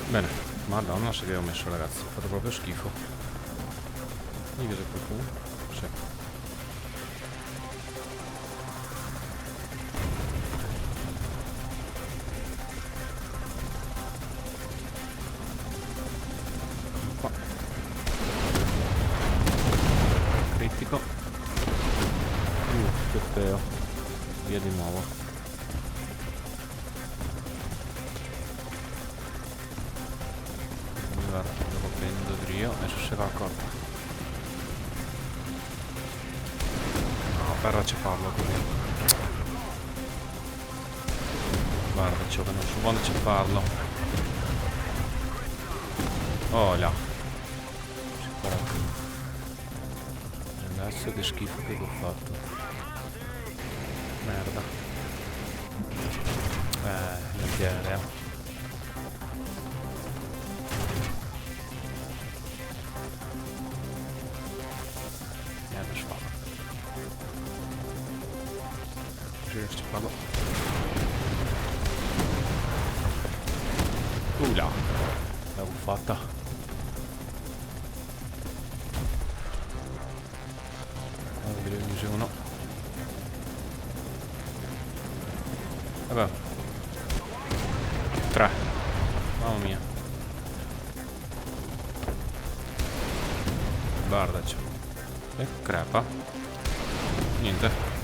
Bene, madonna se che ho messo ragazzi, ho fatto proprio schifo. Lì vedo qualcuno? Sì. Qua. Critico. Che feo. Via di nuovo. Lo prendo io, adesso se va a corpo. No, per acciapparlo così. Guarda, ciò che non so quando acciapparlo. Oh là. Si può. Adesso che schifo che ho fatto. Merda. L'antiaereo. Vado. Là, l'avevo fatta. Uno. Vabbè. 3. Mamma mia. Guardaci. E crepa. Niente.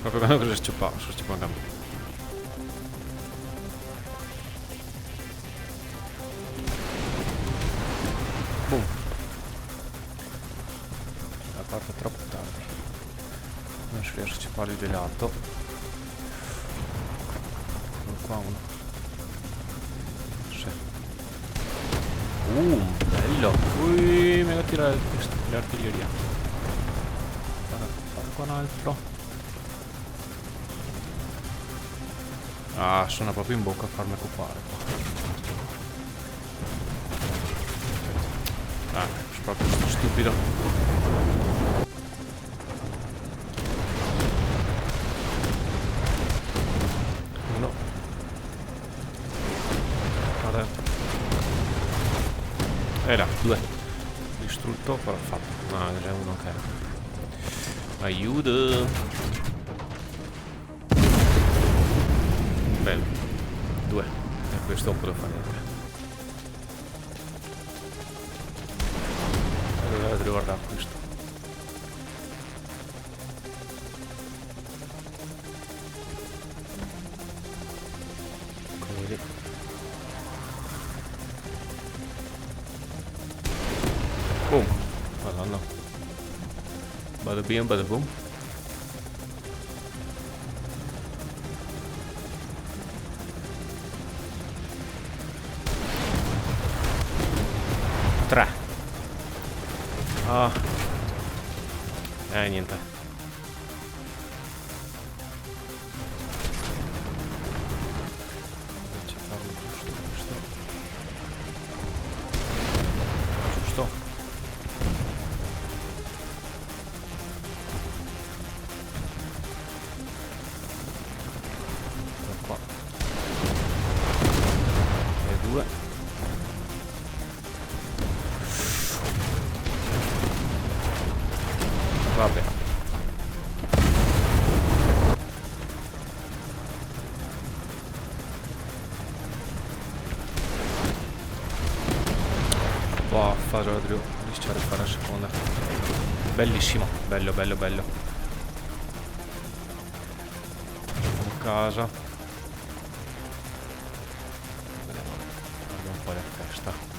Proprio quando cosa sciupavo, sto sciupando. Boom. La parte troppo tardi. Non si riesce a sciupare di lato. Qua uno. Sì. Bello. Ui, me la tira l'artiglieria. Fare qua un altro. Ah, sono proprio in bocca a farmi occupare qua. Ah, sono proprio stupido. Uno. Guarda. E là, 2. Distrutto, però fatto. No, c'è uno che... Aiuto! Bello. 2. E questo non potevo fare niente. Allora devo guardare questo. Così. Boom. Madonna. Bada bim, bada boom. Ah. Niente. C'è farlo giusto. Giusto. Qua. E 2. Vabbè. Wow, farò rischiare di fare la seconda. Bellissimo, bello, bello, bello. In casa. Guarda un po' la testa.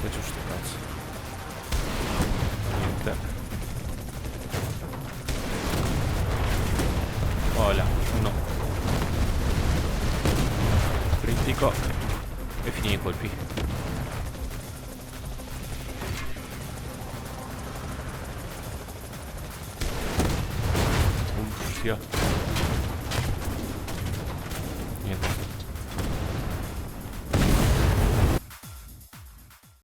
Giusto, cazzo. Niente. Oh là, uno. Critico. E finì i colpi. Uffia.